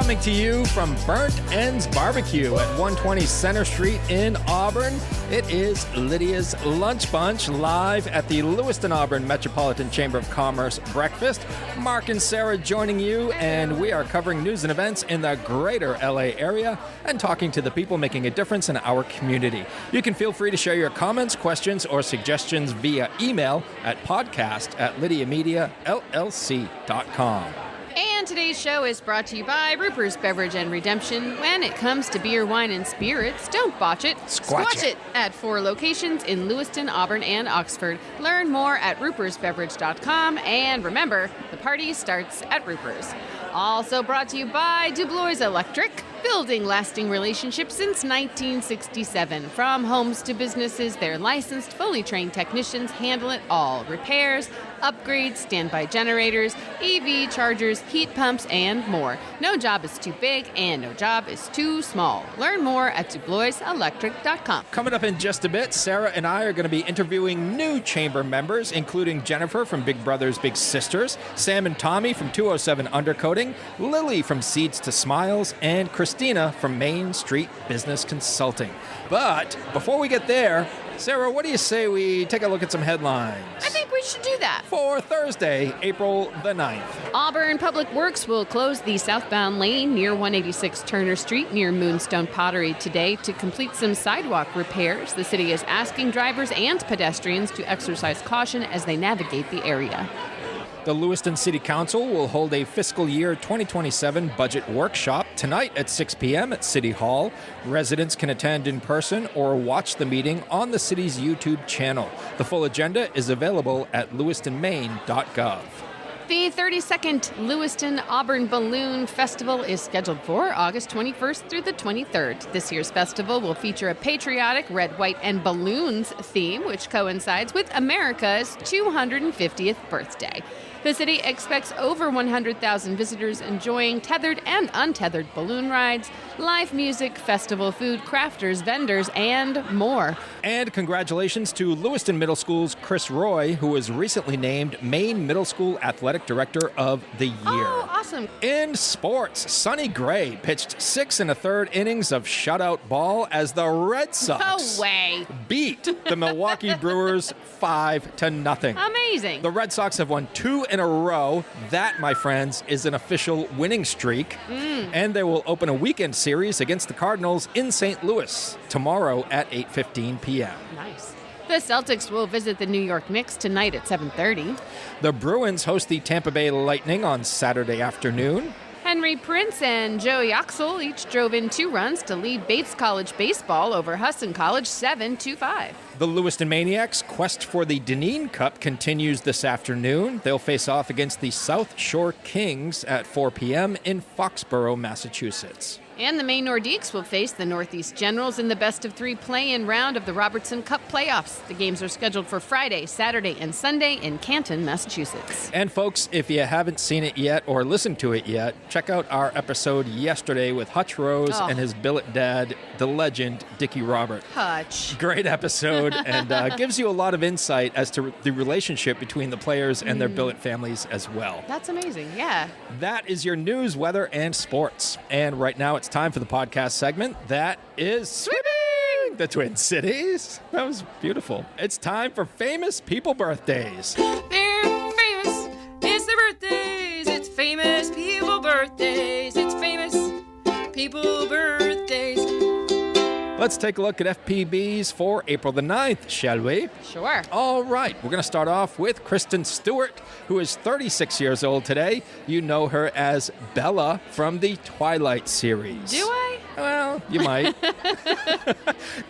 Coming to you from Burnt Ends Barbecue at 120 Center Street in Auburn, it is Lydia's Lunch Bunch live at the Lewiston, Auburn Metropolitan Chamber of Commerce breakfast. Mark and Sara joining you, and we are covering news and events in the greater LA area and talking to the people making a difference in our community. You can feel free to share your comments, questions, or suggestions via email at podcast@lydiamediallc.com. And today's show is brought to you by Ruper's Beverage and Redemption. When it comes to beer, wine, and spirits, don't botch it. Squatch it. At 4 locations in Lewiston, Auburn, and Oxford. Learn more at rupersbeverage.com. And remember, the party starts at Ruper's. Also brought to you by DuBois Electric, building lasting relationships since 1967. From homes to businesses, their licensed, fully trained technicians handle it all. Repairs, upgrades, standby generators, EV chargers, heat pumps, and more. No job is too big and no job is too small. Learn more at DuBoisElectric.com. Coming up in just a bit, Sara and I are going to be interviewing new chamber members, including Jennifer from Big Brothers Big Sisters, Sam and Tommy from 207 Undercoating, Lily from Seeds to Smiles, and Christina from Maine Street Business Consulting. But before we get there, Sara, what do you say we take a look at some headlines? I think we should do that. For Thursday, April the 9th. Auburn Public Works will close the southbound lane near 186 Turner Street near Moonstone Pottery today to complete some sidewalk repairs. The city is asking drivers and pedestrians to exercise caution as they navigate the area. The Lewiston City Council will hold a fiscal year 2027 budget workshop tonight at 6 p.m. at City Hall. Residents can attend in person or watch the meeting on the city's YouTube channel. The full agenda is available at lewistonmaine.gov. The 32nd Lewiston Auburn Balloon Festival is scheduled for August 21st through the 23rd. This year's festival will feature a patriotic red, white, and balloons theme, which coincides with America's 250th birthday. The city expects over 100,000 visitors enjoying tethered and untethered balloon rides, live music, festival food, crafters, vendors, and more. And congratulations to Lewiston Middle School's Chris Roy, who was recently named Maine Middle School Athletic Director of the Year. Oh, awesome. In sports, Sonny Gray pitched 6 1/3 innings of shutout ball as the Red Sox No way. beat the Milwaukee Brewers 5-0. Amazing. The Red Sox have won 2 in a row. That, my friends, is an official winning streak. And they will open a weekend series against the Cardinals in St. Louis tomorrow at 8:15 p.m. Nice. The Celtics will visit the New York Knicks tonight at 7:30. The Bruins host the Tampa Bay Lightning on Saturday afternoon. Henry Prince and Joey Oxel each drove in 2 runs to lead Bates College baseball over Husson College 7-5. The Lewiston Maniacs' quest for the Deneen Cup continues this afternoon. They'll face off against the South Shore Kings at 4 p.m. in Foxborough, Massachusetts. And the Maine Nordiques will face the Northeast Generals in the best-of-3 play-in round of the Robertson Cup playoffs. The games are scheduled for Friday, Saturday, and Sunday in Canton, Massachusetts. And folks, if you haven't seen it yet or listened to it yet, check out our episode yesterday with Hutch Rose and his billet dad, the legend, Dickie Robert. Hutch. Great episode, and gives you a lot of insight as to the relationship between the players and their billet families as well. That's amazing, yeah. That is your news, weather, and sports. And right now it's time for the podcast segment that is Sweeping the Twin Cities. That was beautiful. It's time for famous people birthdays. They're famous. It's their birthdays. It's famous people birthdays. It's famous people birthdays. Let's take a look at FPBs for April the 9th, shall we? Sure. All right, we're going to start off with Kristen Stewart, who is 36 years old today. You know her as Bella from the Twilight series. Do I? Well, you might.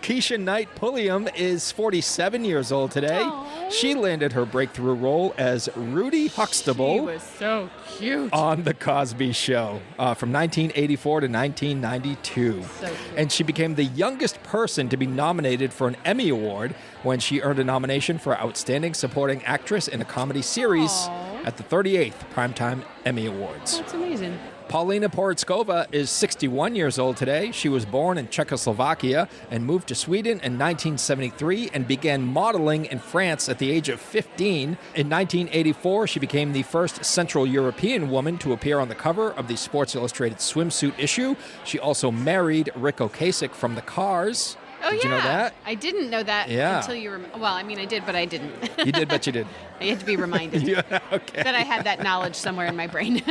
Keisha Knight Pulliam is 47 years old today. Aww. She landed her breakthrough role as Rudy Huxtable. She was so cute. On The Cosby Show from 1984 to 1992. So cute. And she became the youngest person to be nominated for an Emmy Award when she earned a nomination for Outstanding Supporting Actress in a Comedy Series Aww. at the 38th Primetime Emmy Awards. That's amazing. Paulina Porizkova is 61 years old today. She was born in Czechoslovakia and moved to Sweden in 1973 and began modeling in France at the age of 15. In 1984, she became the first Central European woman to appear on the cover of the Sports Illustrated swimsuit issue. She also married Rick Ocasek from the Cars. Oh, Did you know that? I didn't know that until you well, I mean, I did, but I didn't. You did, but you did. I had to be reminded that I had that knowledge somewhere in my brain.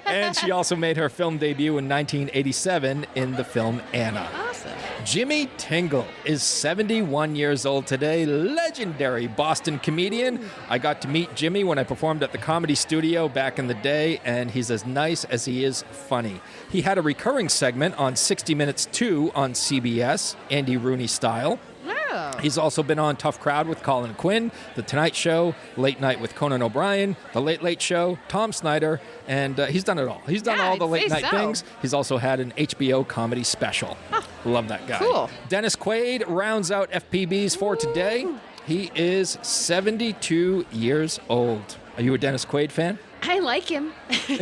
And she also made her film debut in 1987 in the film Anna. Awesome. Jimmy Tingle is 71 years old today, legendary Boston comedian. I got to meet Jimmy when I performed at the Comedy Studio back in the day, and he's as nice as he is funny. He had a recurring segment on 60 Minutes 2 on CBS, Andy Rooney style. Oh. He's also been on Tough Crowd with Colin Quinn, The Tonight Show, Late Night with Conan O'Brien, The Late Late Show, Tom Snyder, and he's done it all. He's done all the late night things. He's also had an HBO comedy special. Love that guy. Cool. Dennis Quaid rounds out FPBs for today. He is 72 years old. Are you a Dennis Quaid fan? I like him.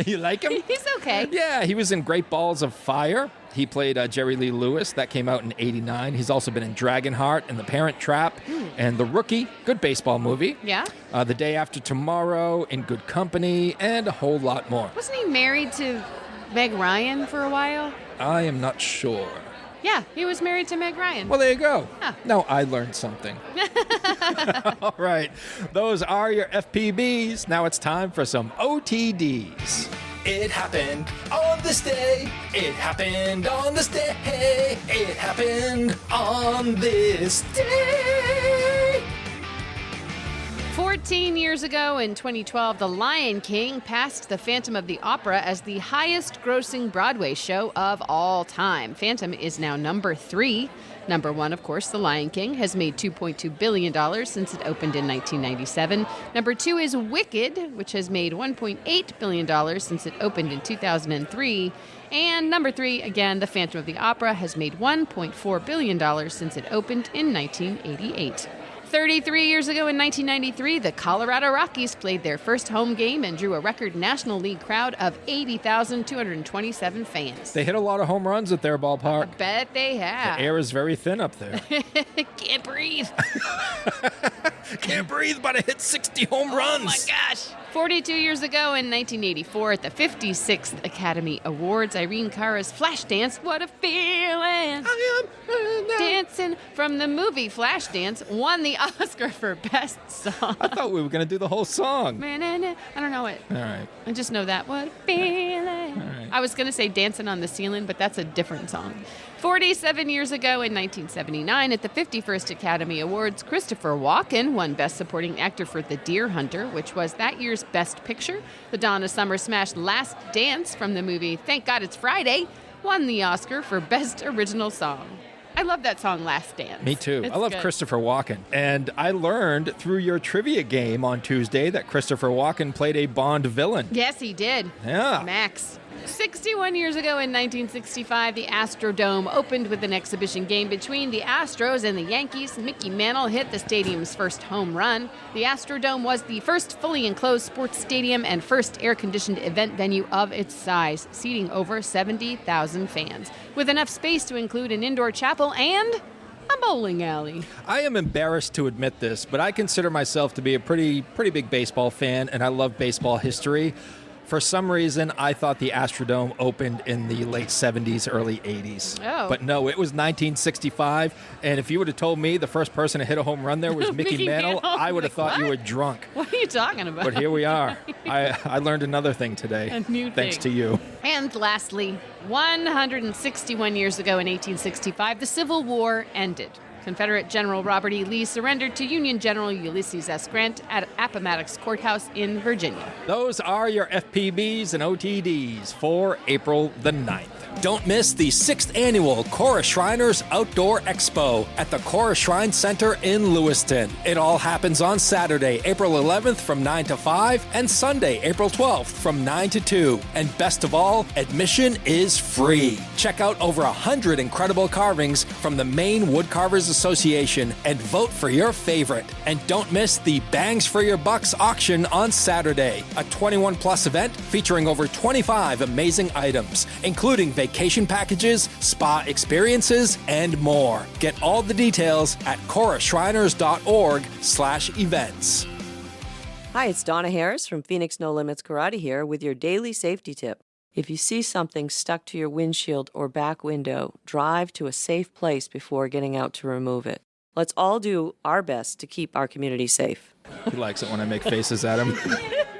You like him? He's okay. Yeah, he was in Great Balls of Fire. He played Jerry Lee Lewis. That came out in 89. He's also been in Dragonheart and The Parent Trap and The Rookie. Good baseball movie. Yeah? The Day After Tomorrow, In Good Company, and a whole lot more. Wasn't he married to Meg Ryan for a while? I am not sure. Yeah, he was married to Meg Ryan. Well, there you go. Huh. Now I learned something. All right. Those are your FPBs. Now it's time for some OTDs. It happened on this day. It happened on this day. It happened on this day. 14 years ago in 2012, The Lion King passed The Phantom of the Opera as the highest grossing Broadway show of all time. Phantom is now number 3. Number 1, of course, The Lion King, has made $2.2 billion since it opened in 1997. Number 2 is Wicked, which has made $1.8 billion since it opened in 2003. And number 3, again, The Phantom of the Opera, has made $1.4 billion since it opened in 1988. 33 years ago in 1993, the Colorado Rockies played their first home game and drew a record National League crowd of 80,227 fans. They hit a lot of home runs at their ballpark. I bet they have. The air is very thin up there. Can't breathe. Can't breathe, but I hit 60 home runs. Oh my gosh. 42 years ago in 1984 at the 56th Academy Awards, Irene Cara's Flashdance, What a Feeling! I am Dancing from the movie Flashdance won the Oscar for Best Song. I thought we were going to do the whole song. I don't know it. All right. I just know that. What a feeling. right. I was going to say Dancing on the Ceiling, but that's a different song. 47 years ago in 1979 at the 51st Academy Awards, Christopher Walken won Best Supporting Actor for The Deer Hunter, which was that year's Best Picture. The Donna Summer smash Last Dance from the movie Thank God It's Friday won the Oscar for Best Original Song. I love that song, Last Dance. Me too. It's I love good. Christopher Walken. And I learned through your trivia game on Tuesday that Christopher Walken played a Bond villain. Yes, he did. Yeah. Max. 61 years ago in 1965, the Astrodome opened with an exhibition game between the Astros and the Yankees. Mickey Mantle hit the stadium's first home run. The Astrodome was the first fully enclosed sports stadium and first air-conditioned event venue of its size, seating over 70,000 fans, with enough space to include an indoor chapel and a bowling alley. I am embarrassed to admit this, but I consider myself to be a pretty big baseball fan, and I love baseball history. For some reason, I thought the Astrodome opened in the late 70s, early 80s. Oh. But no, it was 1965. And if you would have told me the first person to hit a home run there was Mickey Mantle, I would have thought you were drunk. What are you talking about? But here we are. I learned another thing today. A new Thanks thing. to you. And lastly, 161 years ago in 1865, the Civil War ended. Confederate General Robert E. Lee surrendered to Union General Ulysses S. Grant at Appomattox Courthouse in Virginia. Those are your FPBs and OTDs for April the 9th. Don't miss the 6th annual Cora Shriners Outdoor Expo at the Cora Shrine Center in Lewiston. It all happens on Saturday, April 11th from 9 to 5 and Sunday, April 12th from 9 to 2. And best of all, admission is free. Check out over 100 incredible carvings from the Maine Woodcarvers Association and vote for your favorite. And don't miss the Bangs for Your Bucks auction on Saturday, a 21-plus event featuring over 25 amazing items, including vacation packages, spa experiences, and more. Get all the details at corashriners.org/events. Hi, it's Donna Harris from Phoenix No Limits Karate here with your daily safety tip. If you see something stuck to your windshield or back window, drive to a safe place before getting out to remove it. Let's all do our best to keep our community safe. He likes it when I make faces at him.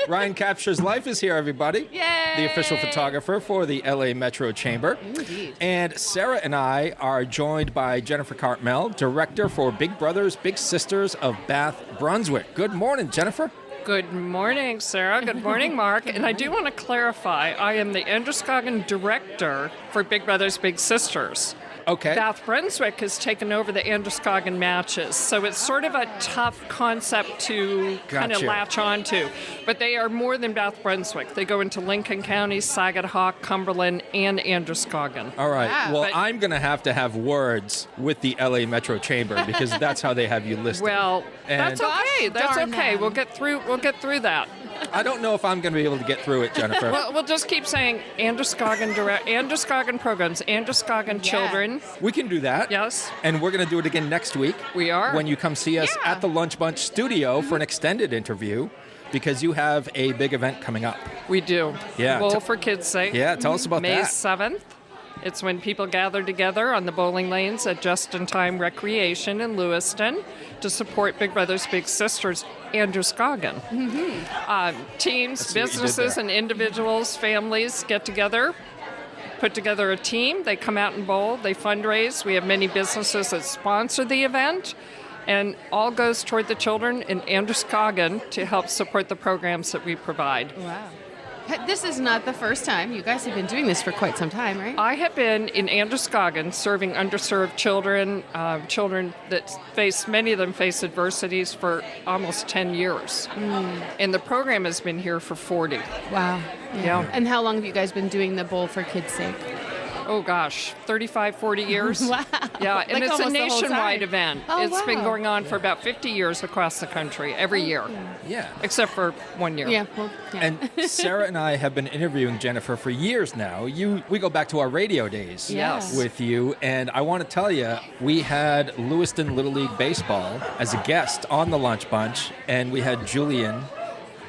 Ryan Captures Life is here, everybody. Yay! The official photographer for the LA Metro Chamber. Indeed. And Sara and I are joined by Jennifer Cartmel, director for Big Brothers Big Sisters of Bath, Brunswick. Good morning, Jennifer. Good morning, Sarah. Good morning, Mark. And I do want to clarify, I am the Androscoggin director for Big Brothers Big Sisters. Okay. Bath Brunswick has taken over the Androscoggin matches, so it's sort of a tough concept to kind of Gotcha. latch onto. But they are more than Bath Brunswick. They go into Lincoln County, Saginaw, Cumberland, and Androscoggin. All right. Wow. Well, But- I'm going to have words with the LA Metro Chamber because that's how they have you listed. Well, And- that's okay. Gosh That's darn okay. them. We'll get through that. I don't know if I'm going to be able to get through it, Jennifer. We'll just keep saying Androscoggin programs, Androscoggin children. We can do that. Yes. And we're going to do it again next week. We are. When you come see us Yeah. at the Lunch Bunch studio for an extended interview because you have a big event coming up. We do. Yeah, Bowl t- for Kids' Sake. Yeah, tell us about May that. 7th. It's when people gather together on the bowling lanes at Just in Time Recreation in Lewiston to support Big Brothers Big Sisters Androscoggin. Teams, see what you did businesses, there. and individuals, families get together, put together a team. They come out and bowl. They fundraise. We have many businesses that sponsor the event. And all goes toward the children in Androscoggin to help support the programs that we provide. Wow. This is not the first time. You guys have been doing this for quite some time, right? I have been in Androscoggin serving underserved children, children that many of them face adversities for almost 10 years. And the program has been here for 40. Wow. Yeah. And how long have you guys been doing the Bowl for Kids' Sake? Oh gosh, 35, 40 years. Wow. Yeah, Like and it's a almost the whole nationwide time. event. Oh, It's been wow. going on for about 50 years across the country, every year, Yeah. except for 1 year. Yeah. Well, yeah. And Sara and I have been interviewing Jennifer for years now. We go back to our radio days Yes. with you, and I want to tell you, we had Lewiston Little League Baseball as a guest on the Lunch Bunch, and we had Julian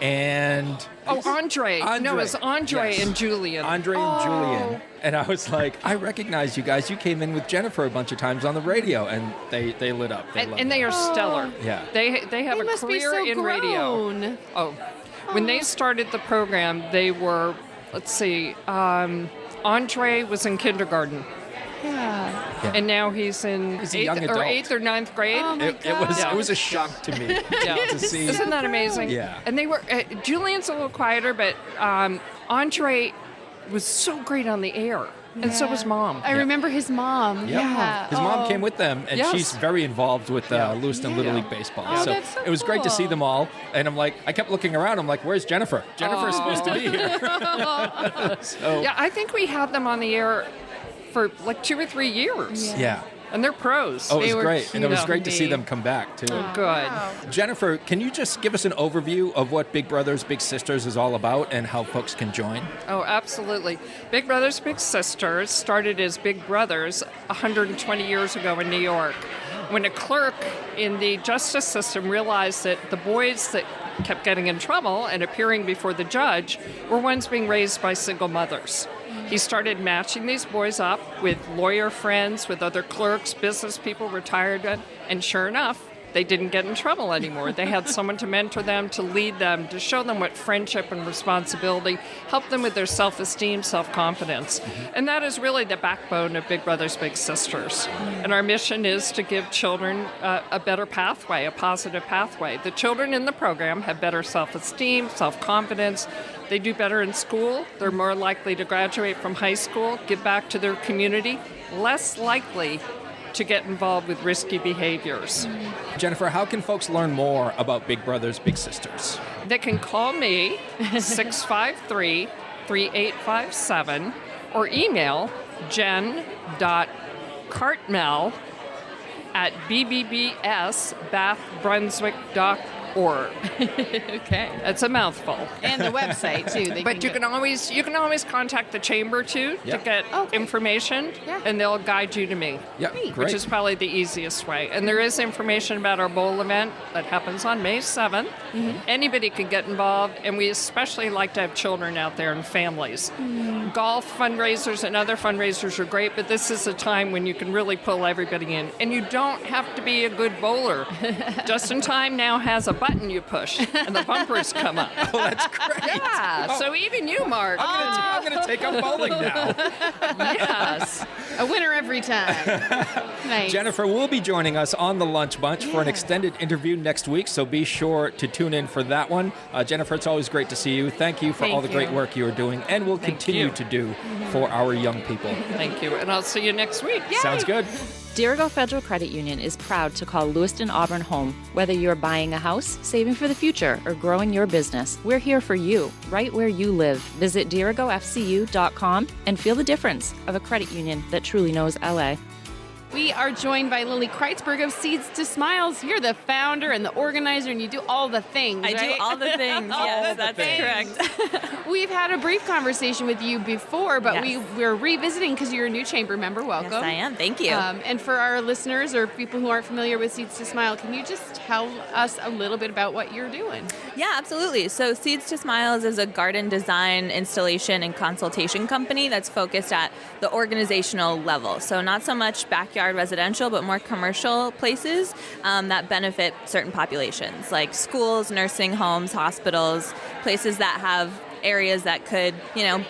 and Oh, Andre. No, it's Andre Yes. and Julian. Andre and Julian. And I was like, I recognize you guys. You came in with Jennifer a bunch of times on the radio, and they lit up. And loved they it. are stellar. Yeah. They have They a must be career so in radio. grown. Oh, when they started the program, they were, let's see, Andre was in kindergarten, Yeah. and now he's in He's a young eighth adult. or ninth grade. Oh, my It was a shock to me to see. Isn't that amazing? Yeah. And they were, Julian's a little quieter, but Andre was so great on the air, and so was Mom. I remember his mom. Yep. Yeah. His mom came with them, and Yes. she's very involved with Lewiston Little Yeah. League Baseball. Oh, so that's so it was great to see cool. them all. And I'm like, I kept looking around. I'm like, where's Jennifer? Jennifer's supposed to be here. So, Yeah, I think we had them on the air for like 2 or 3 years, yeah. and they're pros. Oh, it They was were great. And it was cute great to to see me. them come back, too. Good. Jennifer, can you just give us an overview of what Big Brothers Big Sisters is all about and how folks can join? Oh, absolutely. Big Brothers Big Sisters started as Big Brothers 120 years ago in New York, when a clerk in the justice system realized that the boys that kept getting in trouble and appearing before the judge were ones being raised by single mothers. He started matching these boys up with lawyer friends, with other clerks, business people, retired, and sure enough, they didn't get in trouble anymore. They had someone to mentor them, to lead them, to show them what friendship and responsibility, help them with their self-esteem, self-confidence. And that is really the backbone of Big Brothers Big Sisters. And our mission is to give children a better pathway, a positive pathway. The children in the program have better self-esteem, self-confidence. They do better in school. They're more likely to graduate from high school, give back to their community, less likely to get involved with risky behaviors. Jennifer, how can folks learn more about Big Brothers Big Sisters? They can call me, 653-3857, or email jen.cartmel at bbbsbathbrunswick.org. Okay. It's a mouthful. And the website, too. But you can always contact the chamber, too, to get information, and they'll guide you to me. Yeah, great. Which is probably the easiest way. And there is information about our bowl event that happens on May 7th. Mm-hmm. Anybody can get involved, and we especially like to have children out there and families. Mm-hmm. Golf fundraisers and other fundraisers are great, but this is a time when you can really pull everybody in. And you don't have to be a good bowler. Just in Time now has a button you push, and the bumpers come up. Oh, that's great. Yeah, so even you, Mark. I'm going to take up bowling now. Yes. A winner every time. Nice. Jennifer will be joining us on the Lunch Bunch for an extended interview next week, so be sure to tune in for that one. Jennifer, it's always great to see you. Thank you for all the great work you are doing and will continue to do for our young people. Thank you, and I'll see you next week. Yay. Sounds good. Dirigo Federal Credit Union is proud to call Lewiston, Auburn home. Whether you're buying a house, saving for the future, or growing your business, we're here for you, right where you live. Visit dirigofcu.com and feel the difference of a credit union that truly knows LA. We are joined by Lily Kreitzberg of Seeds to Smiles. You're the founder and the organizer, and you do all the things, I do all the things. Yes, that's correct. We've had a brief conversation with you before, but we're revisiting because you're a new chamber member. Welcome. Yes, I am. Thank you. And for our listeners or people who aren't familiar with Seeds to Smile, can you just tell us a little bit about what you're doing? Yeah, absolutely. So Seeds to Smiles is a garden design, installation, and consultation company that's focused at the organizational level. So not so much backyard residential, but more commercial places that benefit certain populations, like schools, nursing homes, hospitals, places that have areas that could,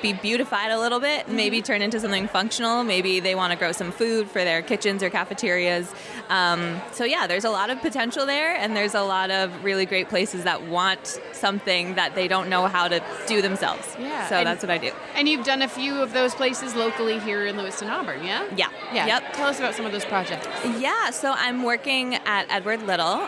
be beautified a little bit, maybe turn into something functional. Maybe they want to grow some food for their kitchens or cafeterias. There's a lot of potential there, and there's a lot of really great places that want something that they don't know how to do themselves. Yeah. So that's what I do. And you've done a few of those places locally here in Lewiston, Auburn, yeah? Yeah. Yep. Tell us about some of those projects. Yeah, so I'm working at Edward Little,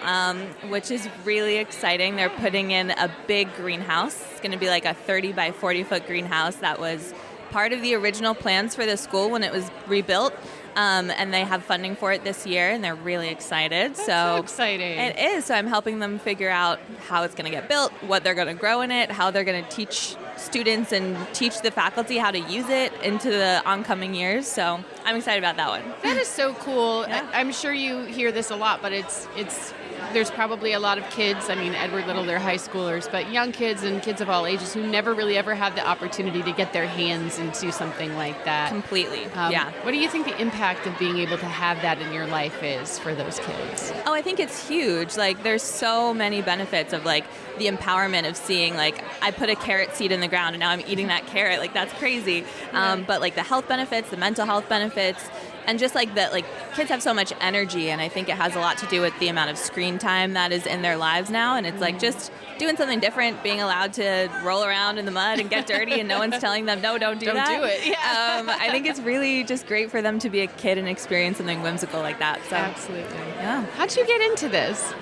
which is really exciting. They're putting in a big greenhouse. It's going to be like a 30 by 40 foot greenhouse that was part of the original plans for the school when it was rebuilt. And they have funding for it this year, and they're really excited. That's so exciting. It is. So I'm helping them figure out how it's going to get built, what they're going to grow in it, how they're going to teach students and teach the faculty how to use it into the oncoming years. So I'm excited about that one. That is so cool. Yeah. I'm sure you hear this a lot, but it's there's probably a lot of kids, Edward Little, they're high schoolers, but young kids and kids of all ages who never really ever have the opportunity to get their hands into something like that. Completely, What do you think the impact of being able to have that in your life is for those kids? Oh, I think it's huge. There's so many benefits of, the empowerment of seeing, I put a carrot seed in the ground and now I'm eating that carrot. That's crazy. But, the health benefits, the mental health benefits, and just kids have so much energy, and I think it has a lot to do with the amount of screen time that is in their lives now. And it's just doing something different, being allowed to roll around in the mud and get dirty, and no one's telling them, no, don't do that. Don't do it. Yeah. I think it's really just great for them to be a kid and experience something whimsical like that. So, absolutely. Yeah. How'd you get into this?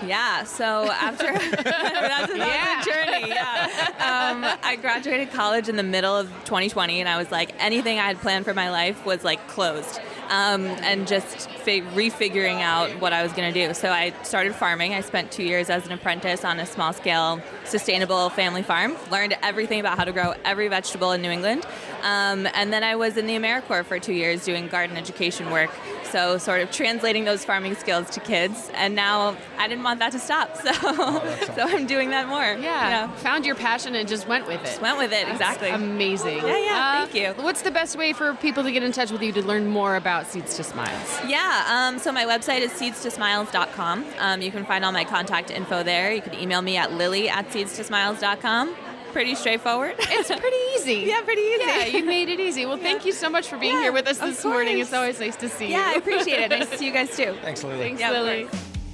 Yeah, so after that's a journey. Yeah, I graduated college in the middle of 2020, and I was like, anything I had planned for my life was closed, and just refiguring out what I was going to do. So I started farming. I spent 2 years as an apprentice on a small-scale, sustainable family farm. Learned everything about how to grow every vegetable in New England, and then I was in the AmeriCorps for 2 years doing garden education work. So sort of translating those farming skills to kids, and now I didn't want that to stop, so so I'm doing that more. Yeah. Found your passion and just went with it. Just went with it, exactly. That's amazing. Yeah, thank you. What's the best way for people to get in touch with you to learn more about Seeds to Smiles? Yeah, so my website is seedstosmiles.com. You can find all my contact info there. You can email me at lily@seedstosmiles.com. Pretty straightforward. It's pretty easy. Yeah, pretty easy. Yeah, you made it easy. Well, thank you so much for being here with us this morning. It's always nice to see you. Yeah, I appreciate it. Nice to see you guys too. Thanks, Lily. Thanks, Lily.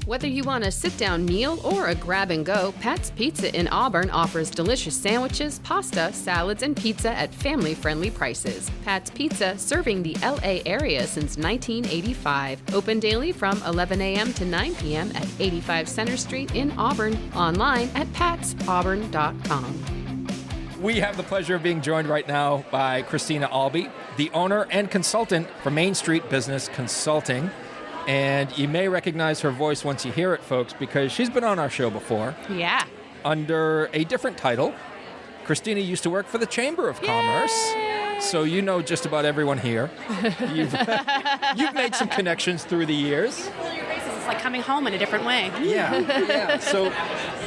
Whether you want a sit-down meal or a grab-and-go, Pat's Pizza in Auburn offers delicious sandwiches, pasta, salads, and pizza at family-friendly prices. Pat's Pizza, serving the LA area since 1985. Open daily from 11 a.m. to 9 p.m. at 85 Center Street in Auburn. Online at patsauburn.com. We have the pleasure of being joined right now by Christina Albee, the owner and consultant for Maine Street Business Consulting. And you may recognize her voice once you hear it, folks, because she's been on our show before Yeah. under a different title. Christina used to work for the Chamber of Commerce, so you know just about everyone here. You've made some connections through the years. It's like coming home in a different way. Yeah. So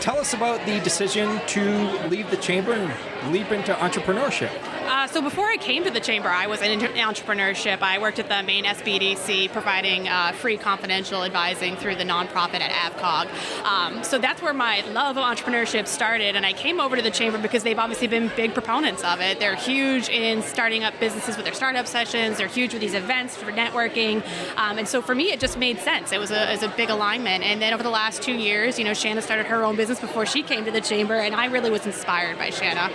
tell us about the decision to leave the Chamber and leap into entrepreneurship. So before I came to the Chamber, I was in entrepreneurship. I worked at the Maine SBDC providing free confidential advising through the nonprofit at AvCog. So that's where my love of entrepreneurship started, and I came over to the Chamber because they've obviously been big proponents of it. They're huge in starting up businesses with their startup sessions. They're huge with these events for networking. And so for me, it just made sense. It was a big alignment. And then over the last 2 years, Shanna started her own business before she came to the Chamber, and I really was inspired by Shanna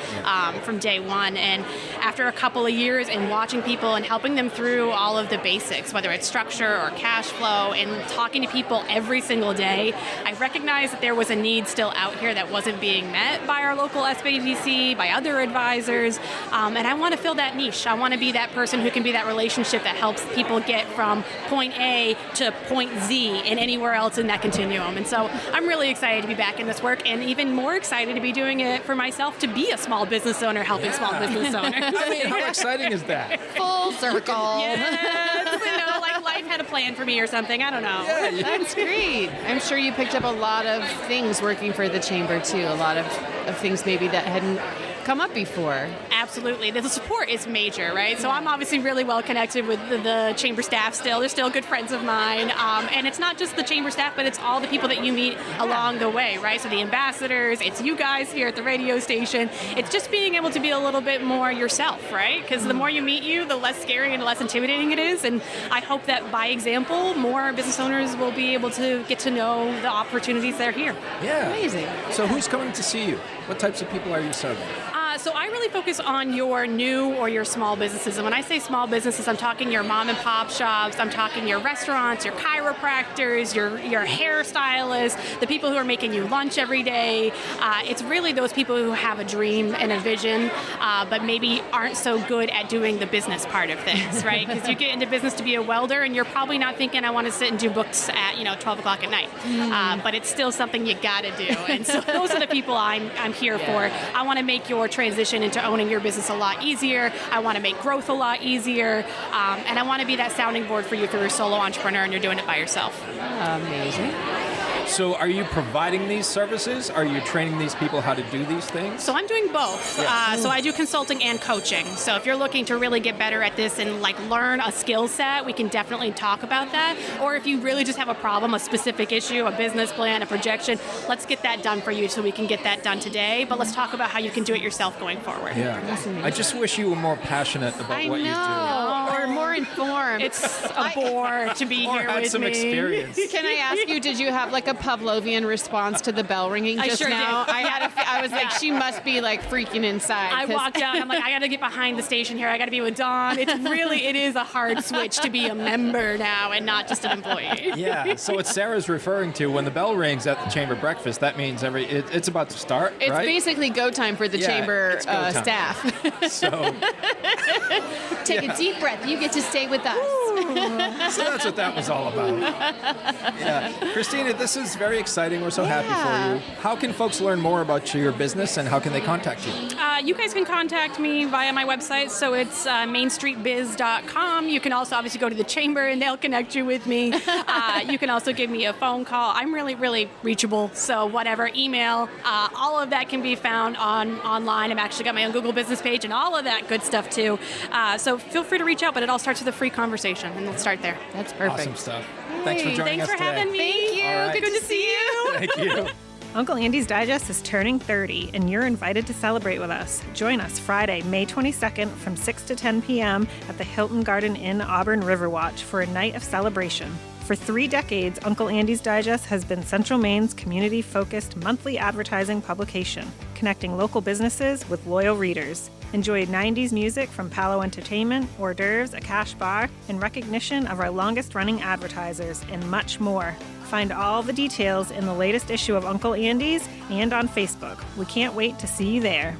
from day one. And after a couple of years and watching people and helping them through all of the basics, whether it's structure or cash flow, and talking to people every single day, I recognized that there was a need still out here that wasn't being met by our local SBDC, by other advisors, and I want to fill that niche. I want to be that person who can be that relationship that helps people get from point A to point Z and anywhere else in that continuum. And so I'm really excited to be back in this work, and even more excited to be doing it for myself, to be a small business owner helping small business owners. I mean, how exciting is that? Full circle. Yes, like life had a plan for me or something. I don't know. That's great. I'm sure you picked up a lot of things working for the Chamber, too. A lot of things maybe that hadn't come up before. Absolutely. The support is major, right? So I'm obviously really well connected with the Chamber staff still. They're still good friends of mine. And it's not just the Chamber staff, but it's all the people that you meet along the way, right? So the ambassadors, it's you guys here at the radio station. It's just being able to be a little bit more yourself, right? Because the more you meet you, the less scary and less intimidating it is. And I hope that by example, more business owners will be able to get to know the opportunities that are here. Yeah. Amazing. So who's coming to see you? What types of people are you serving? So I really focus on your new or your small businesses. And when I say small businesses, I'm talking your mom and pop shops, I'm talking your restaurants, your chiropractors, your hairstylists, the people who are making you lunch every day. It's really those people who have a dream and a vision, but maybe aren't so good at doing the business part of things, right? Because you get into business to be a welder, and you're probably not thinking, I want to sit and do books at 12 o'clock at night. But it's still something you got to do. And so those are the people I'm here for. I want to make your transition into owning your business a lot easier. I want to make growth a lot easier. And I want to be that sounding board for you if you're a solo entrepreneur and you're doing it by yourself. Amazing. So are you providing these services? Are you training these people how to do these things? So I'm doing both. So I do consulting and coaching. So if you're looking to really get better at this and learn a skill set, we can definitely talk about that. Or if you really just have a problem, a specific issue, a business plan, a projection, let's get that done for you so we can get that done today. But let's talk about how you can do it yourself going forward. Yeah. I just wish you were more passionate about what you do. Or more informed. It's a bore to be Or here had with some me. experience. Can I ask you, did you have a Pavlovian response to the bell ringing I just sure now? did. I was like, she must be freaking inside. I 'cause- walked out. I'm like, I got to get behind the station here. I got to be with Dawn. It is a hard switch to be a member now and not just an employee. Yeah. So what Sarah's referring to, when the bell rings at the Chamber breakfast, that means it's about to start, It's right? basically go time for the Yeah, Chamber it's go time. staff. So Take a deep breath. You get to stay with us. that's what that was all about. Yeah. Christina, this is very exciting. We're so happy for you. How can folks learn more about your business, and how can they contact you? You guys can contact me via my website. So it's mainstreetbiz.com. You can also obviously go to the Chamber and they'll connect you with me. You can also give me a phone call. I'm really, really reachable. So whatever, email, all of that can be found online. I've actually got my own Google business page and all of that good stuff too. So feel free to reach out, but it all starts with a free conversation, and let's start there. That's perfect. Awesome stuff. Thanks for joining Thanks us for today. having me. Thank you. All right. Good to see you. Thank you. Uncle Andy's Digest is turning 30, and you're invited to celebrate with us. Join us Friday, May 22nd from 6 to 10 p.m. at the Hilton Garden Inn Auburn Riverwatch for a night of celebration. For 3 decades, Uncle Andy's Digest has been Central Maine's community-focused monthly advertising publication, connecting local businesses with loyal readers. Enjoy 90s music from Palo Entertainment, hors d'oeuvres, a cash bar, and recognition of our longest-running advertisers, and much more. Find all the details in the latest issue of Uncle Andy's and on Facebook. We can't wait to see you there.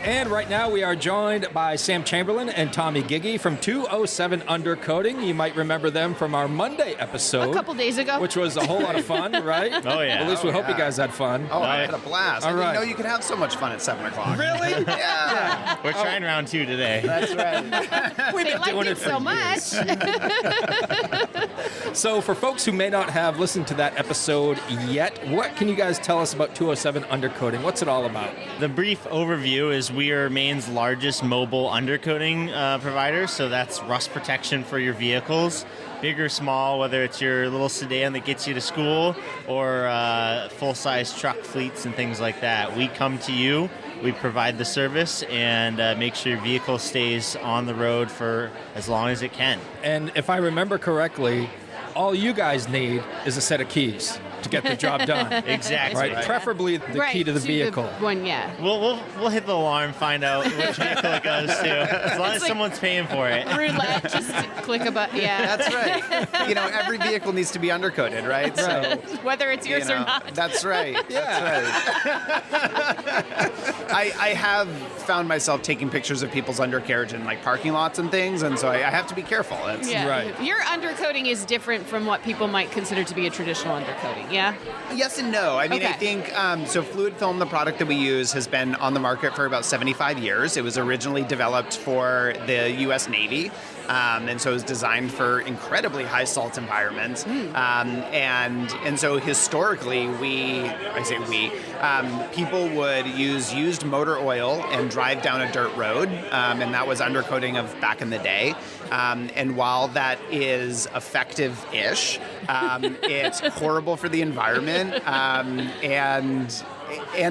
And right now we are joined by Sam Chamberlain and Tommy Giggy from 207 Undercoating. You might remember them from our Monday episode. A couple days ago. Which was a whole lot of fun, right? Oh, yeah. At least we hope you guys had fun. Oh, I had a blast. All I didn't right. know you could have so much fun at 7 o'clock. Really? Yeah. We're trying round 2 today. That's right. We've They been liked doing it it for so years. much. So for folks who may not have listened to that episode yet, what can you guys tell us about 207 Undercoating? What's it all about? The brief overview is we are Maine's largest mobile undercoating provider, so that's rust protection for your vehicles, big or small, whether it's your little sedan that gets you to school or full-size truck fleets and things like that. We come to you, we provide the service, and make sure your vehicle stays on the road for as long as it can. And if I remember correctly, all you guys need is a set of keys to get the job done. Exactly. Right? Preferably the key to the vehicle. One, yeah. We'll hit the alarm, find out which vehicle it goes to, as long as like someone's paying for it. Roulette, just click a button. Yeah. That's right. You know, every vehicle needs to be undercoated, right? So, Whether it's yours or not. That's right. Yeah. That's right. I have found myself taking pictures of people's undercarriage in like parking lots and things, and so I have to be careful. It's, Yeah. Right. Your undercoating is different from what people might consider to be a traditional undercoating, yeah? Yes and no. I mean, I Okay. think so. Fluid film, the product that we use, has been on the market for about 75 years. It was originally developed for the U.S. Navy. And so it was designed for incredibly high salt environments. And so historically, people would use used motor oil and drive down a dirt road, and that was undercoating of back in the day. And while that is effective-ish, it's horrible for the environment, and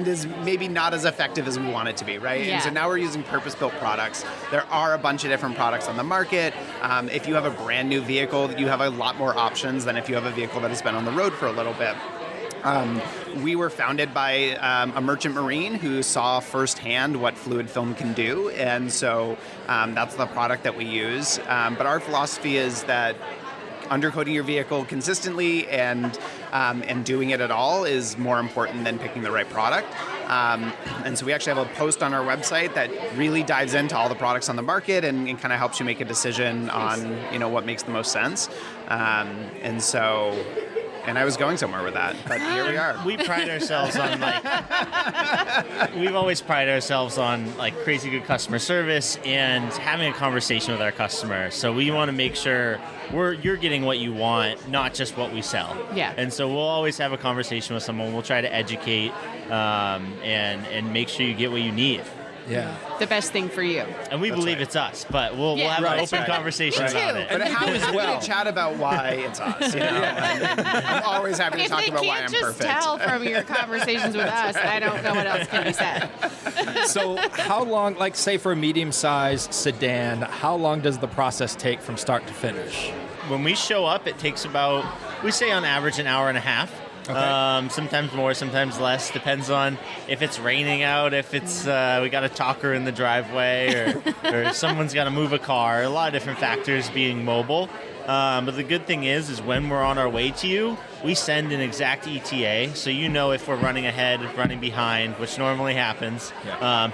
is maybe not as effective as we want it to be, right? Yeah. And so now we're using purpose-built products. There are a bunch of different products on the market. If you have a brand new vehicle, you have a lot more options than if you have a vehicle that has been on the road for a little bit. We were founded by a merchant marine who saw firsthand what fluid film can do, and so that's the product that we use. But our philosophy is that undercoating your vehicle consistently and doing it at all is more important than picking the right product. And so we actually have a post on our website that really dives into all the products on the market and kind of helps you make a decision on what makes the most sense. And I was going somewhere with that, but here we are. We pride ourselves on we've always prided ourselves on crazy good customer service and having a conversation with our customer. So we want to make sure you're getting what you want, not just what we sell. Yeah. And so we'll always have a conversation with someone. We'll try to educate and make sure you get what you need. Yeah. The best thing for you. And we believe it's us, but we'll have an open conversation about it. But how is well chat about why it's us? I'm always happy to If talk they about why can't I'm just perfect. tell from your conversations with us, I don't know what else can be said. So how long, say for a medium-sized sedan, how long does the process take from start to finish? When we show up, it takes about, we say on average, an hour and a half. Okay. Sometimes more, sometimes less. Depends on if it's raining out, if it's we got a talker in the driveway, or someone's got to move a car. A lot of different factors being mobile. But the good thing is when we're on our way to you, we send an exact ETA, so you know if we're running ahead, running behind, which normally happens,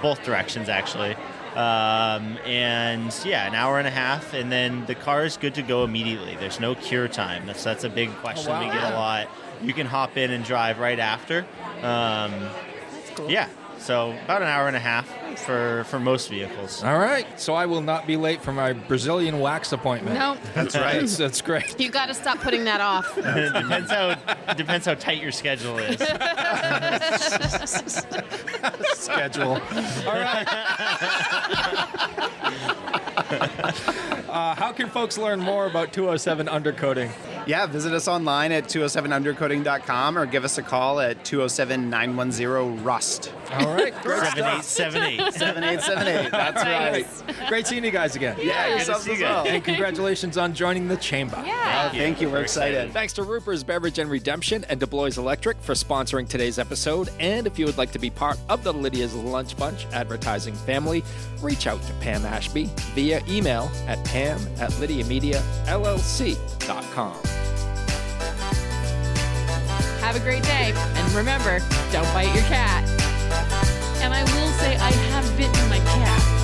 both directions actually. And yeah, an hour and a half, and then the car is good to go immediately. There's no cure time. That's a big question we get a lot. You can hop in and drive right after. That's cool. Yeah, so about an hour and a half for most vehicles. All right. So I will not be late for my Brazilian wax appointment. Nope. That's right. That's great. You got to stop putting that off. It depends how tight your schedule is. Schedule. All right. How can folks learn more about 207 Undercoating? Yeah, visit us online at 207undercoating.com or give us a call at 207-910-RUST. All right. Great 7878. 7878. That's right. Great seeing you guys again. Yeah, good to yourselves see as you well. guys. And congratulations on joining the Chamber. Yeah. Thank you. We're excited. Thanks to Ruper's Beverage and Redemption and DeBlois Electric for sponsoring today's episode. And if you would like to be part of the Lydia's Lunch Bunch advertising family, reach out to Pam Ashby via email at pam@lydiamediallc.com. Have a great day. And remember, don't bite your cat. And I will say I have been bitten my cat.